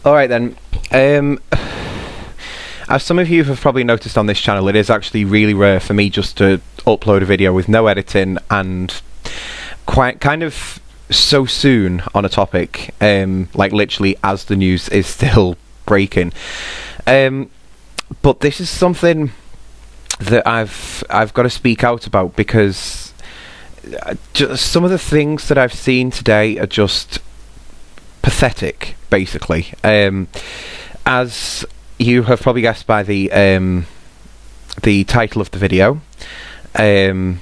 All right then. As some of you have probably noticed on this channel, it is actually really rare for me just to upload a video with no editing and quite kind of so soon on a topic, like literally as the news is still breaking. But this is something that I've got to speak out about, because just some of the things that I've seen today are just pathetic, basically. As you have probably guessed by the title of the video, and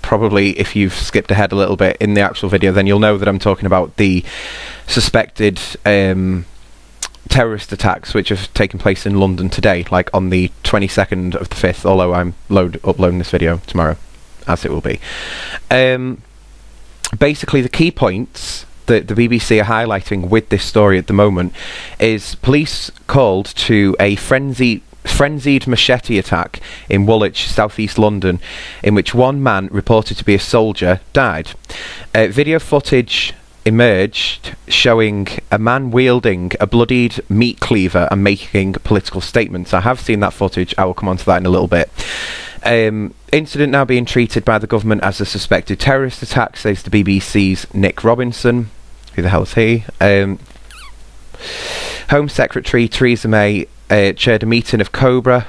probably if you've skipped ahead a little bit in the actual video, then you'll know that I'm talking about the suspected terrorist attacks which have taken place in London today, like on the 22nd of the 5th, although I'm uploading this video tomorrow, as it will be. Basically, the key points that the BBC are highlighting with this story at the moment is police called to a frenzied machete attack in Woolwich, southeast London, in which one man reported to be a soldier died. Video footage emerged showing a man wielding a bloodied meat cleaver and making political statements. I have seen that footage. I will come on to that in a little bit. Incident now being treated by the government as a suspected terrorist attack, says the BBC's Nick Robinson. Who the hell is he? Home Secretary Theresa May chaired a meeting of COBRA,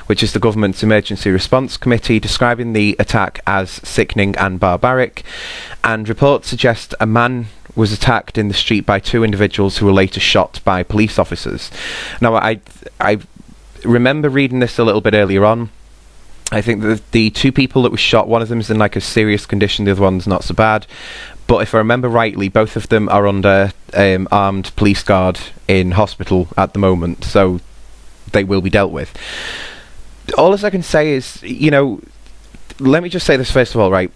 which is the government's emergency response committee, describing the attack as sickening and barbaric, and reports suggest a man was attacked in the street by two individuals who were later shot by police officers. Now, I remember reading this a little bit earlier on. I think that the two people that were shot, one of them is in like a serious condition, the other one's not so bad. But if I remember rightly, both of them are under armed police guard in hospital at the moment, so they will be dealt with. All as I can say is, you know, let me just say this first of all, right?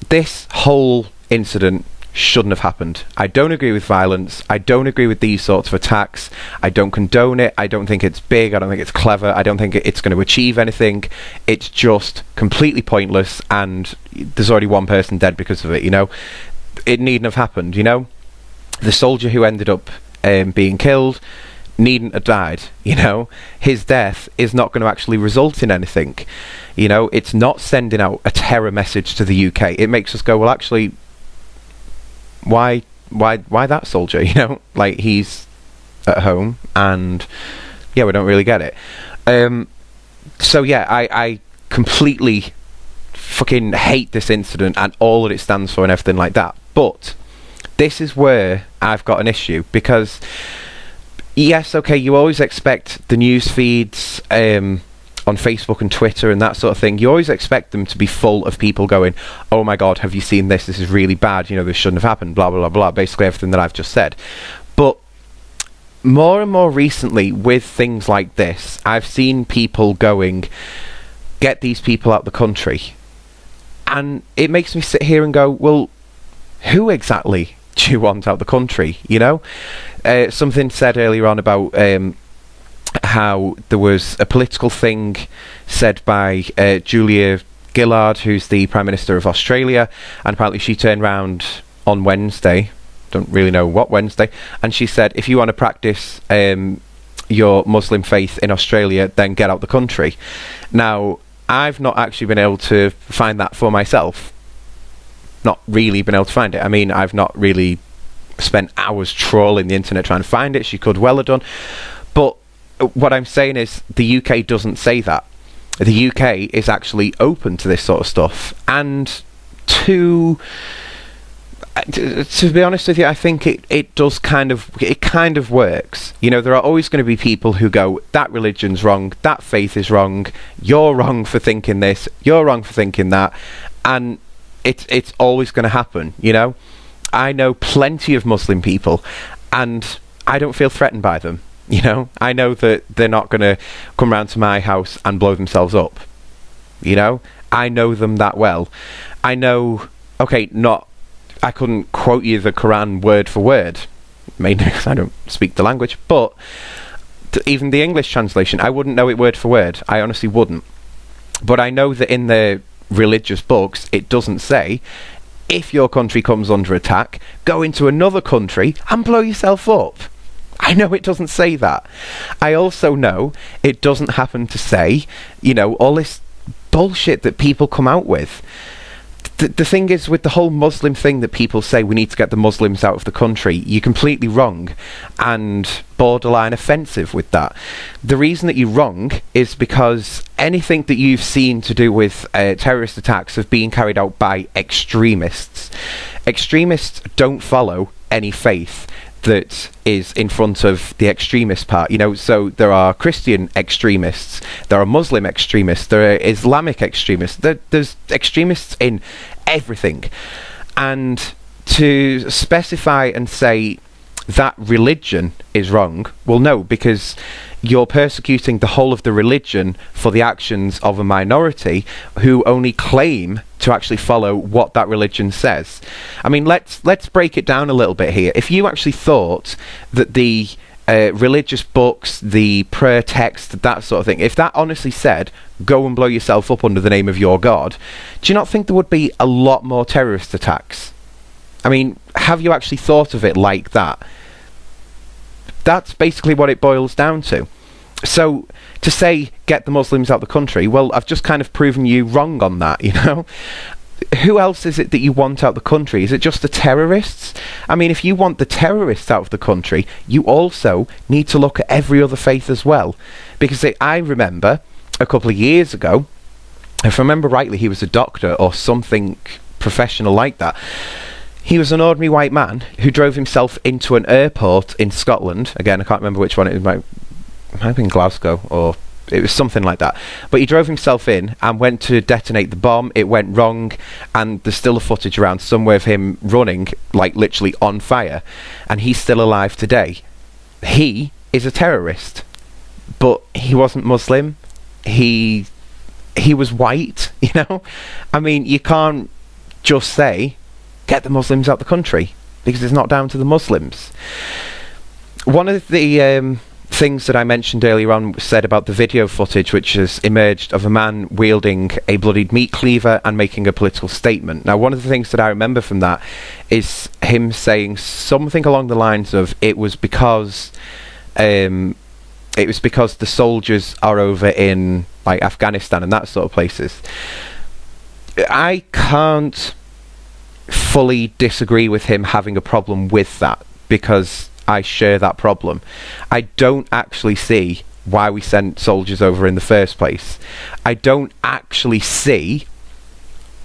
This whole incident shouldn't have happened. I don't agree with violence. I don't agree with these sorts of attacks. I don't condone it. I don't think it's big. I don't think it's clever. I don't think it's going to achieve anything. It's just completely pointless, and there's already one person dead because of it, you know? It needn't have happened, you know? The soldier who ended up being killed needn't have died, you know? His death is not going to actually result in anything, you know? It's not sending out a terror message to the UK. It makes us go, well, actually, why that soldier, you know? Like, he's at home, and yeah, we don't really get it. So yeah, I completely fucking hate this incident and all that it stands for and everything like that. But this is where I've got an issue, because yes, okay, you always expect the news feeds on Facebook and Twitter and that sort of thing, you always expect them to be full of people going, oh my god, have you seen this? This is really bad, you know, this shouldn't have happened, blah, blah, blah, blah, basically everything that I've just said. But more and more recently, with things like this, I've seen people going, get these people out the country. And it makes me sit here and go, well, who exactly do you want out the country, you know? Something said earlier on about how there was a political thing said by Julia Gillard, who's the Prime Minister of Australia, and apparently she turned round on Wednesday, don't really know what Wednesday, and she said, if you want to practice your Muslim faith in Australia, then get out the country. Now, I've not actually been able to find that for myself. Not really been able to find it. I mean, I've not really spent hours trawling the internet trying to find it. She could well have done. But what I'm saying is the UK doesn't say that. The UK is actually open to this sort of stuff. And to be honest with you, I think it does kind of works. You know, there are always going to be people who go, that religion's wrong, that faith is wrong, you're wrong for thinking this, you're wrong for thinking that, and it's always going to happen, you know? I know plenty of Muslim people, and I don't feel threatened by them, you know? I know that they're not going to come round to my house and blow themselves up, you know? I know them that well. I know, okay, I couldn't quote you the Quran word for word, mainly because I don't speak the language, but even the English translation, I wouldn't know it word for word. I honestly wouldn't. But I know that in the religious books, it doesn't say, if your country comes under attack, go into another country and blow yourself up. I know it doesn't say that. I also know it doesn't happen to say, all this bullshit that people come out with. The thing is, with the whole Muslim thing that people say we need to get the Muslims out of the country, you're completely wrong and borderline offensive with that. The reason that you're wrong is because anything that you've seen to do with terrorist attacks have been carried out by extremists. Extremists don't follow any faith that is in front of the extremist part. So there are Christian extremists, there are Muslim extremists, there are Islamic extremists, there's extremists in everything. And to specify and say that religion is wrong, well, no, because you're persecuting the whole of the religion for the actions of a minority who only claim to actually follow what that religion says. I mean, let's break it down a little bit here. If you actually thought that the religious books, the prayer text, that sort of thing, if that honestly said, go and blow yourself up under the name of your God, do you not think there would be a lot more terrorist attacks? I mean, have you actually thought of it like that? That's basically what it boils down to. So to say get the Muslims out of the country, well, I've just kind of proven you wrong on that, Who else is it that you want out of the country? Is it just the terrorists? I mean, if you want the terrorists out of the country, you also need to look at every other faith as well. Because I remember a couple of years ago, if I remember rightly, he was a doctor or something professional like that. He was an ordinary white man who drove himself into an airport in Scotland. Again, I can't remember which one it might have been Glasgow, or it was something like that. But he drove himself in and went to detonate the bomb. It went wrong, and there's still a footage around somewhere of him running, like literally on fire. And he's still alive today. He is a terrorist, but he wasn't Muslim. He was white, I mean, you can't just say get the Muslims out the country, because it's not down to the Muslims. One of the things that I mentioned earlier on said about the video footage which has emerged of a man wielding a bloodied meat cleaver and making a political statement. Now, one of the things that I remember from that is him saying something along the lines of it was because the soldiers are over in like Afghanistan and that sort of places. I can't fully disagree with him having a problem with that, because I share that problem. I don't actually see why we sent soldiers over in the first place. I don't actually see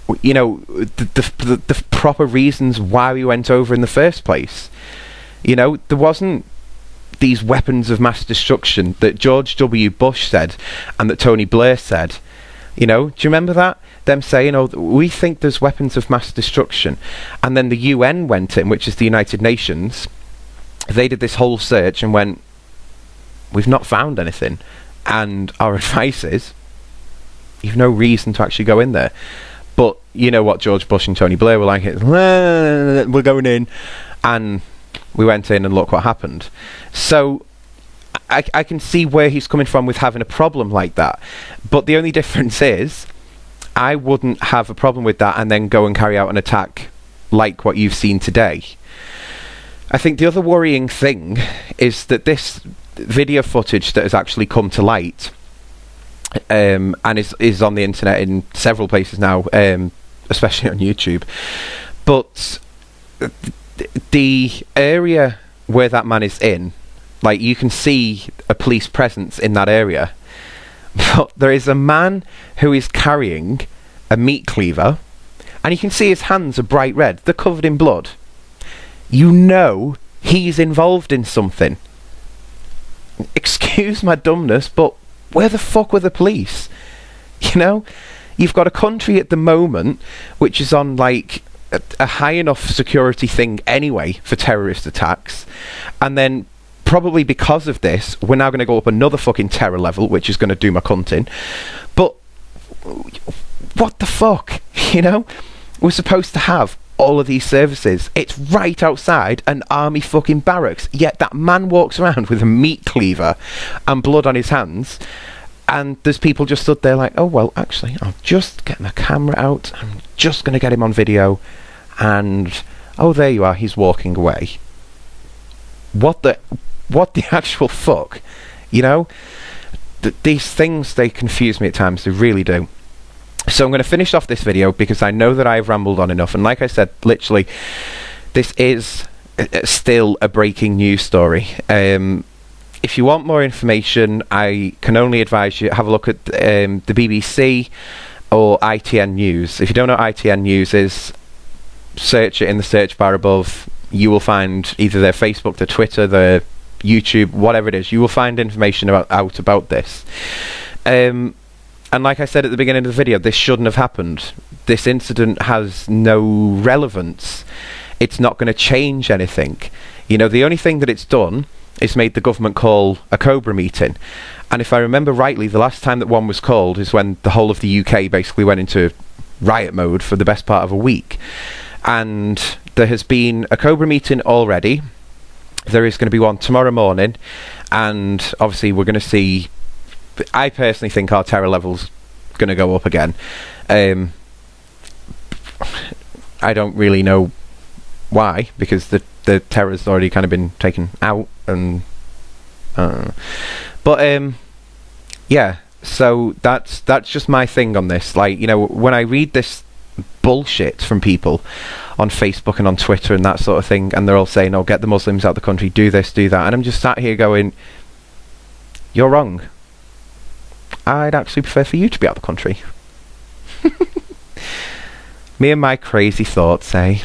the proper reasons why we went over in the first place. There wasn't these weapons of mass destruction that George W. Bush said and that Tony Blair said. Do you remember that? Them saying, we think there's weapons of mass destruction. And then the UN went in, which is the United Nations. They did this whole search and went, we've not found anything. And our advice is, you've no reason to actually go in there. But you know what George Bush and Tony Blair were like, we're going in. And we went in and look what happened. So I can see where he's coming from with having a problem like that. But the only difference is, I wouldn't have a problem with that and then go and carry out an attack like what you've seen today. I think the other worrying thing is that this video footage that has actually come to light and is on the internet in several places now, especially on YouTube, but the area where that man is in, like, you can see a police presence in that area, but there is a man who is carrying a meat cleaver, and you can see his hands are bright red. They're covered in blood. He's involved in something. Excuse my dumbness, but where the fuck were the police? You've got a country at the moment which is on like a high enough security thing anyway for terrorist attacks, and then probably because of this, we're now going to go up another fucking terror level, which is going to do my cunt in. But what the fuck? We're supposed to have all of these services. It's right outside an army fucking barracks, yet that man walks around with a meat cleaver and blood on his hands, and there's people just stood there like, oh well, actually, I'll just get my camera out, I'm just going to get him on video, and oh, there you are, he's walking away. What the actual fuck? You know? These things, they confuse me at times, they really do. So I'm going to finish off this video because I know that I've rambled on enough, and like I said, literally, this is still a breaking news story. If you want more information, I can only advise you have a look at the BBC or ITN News. If you don't know what ITN News is, search it in the search bar above. You will find either their Facebook, their Twitter, their YouTube, whatever it is. You will find information out about this. And like I said at the beginning of the video, this shouldn't have happened. This incident has no relevance. It's not going to change anything. You know, the only thing that it's done is made the government call a Cobra meeting. And if I remember rightly, the last time that one was called is when the whole of the UK basically went into riot mode for the best part of a week. And there has been a Cobra meeting already. There is going to be one tomorrow morning. And obviously we're going to see... I personally think our terror level's going to go up again. I don't really know why, because the terror's already kind of been taken out, and yeah, so that's just my thing on this. Like, you know, when I read this bullshit from people on Facebook and on Twitter and that sort of thing, and they're all saying, oh, get the Muslims out of the country, do this, do that, and I'm just sat here going, you're wrong. I'd actually prefer for you to be out of the country. Me and my crazy thoughts, eh?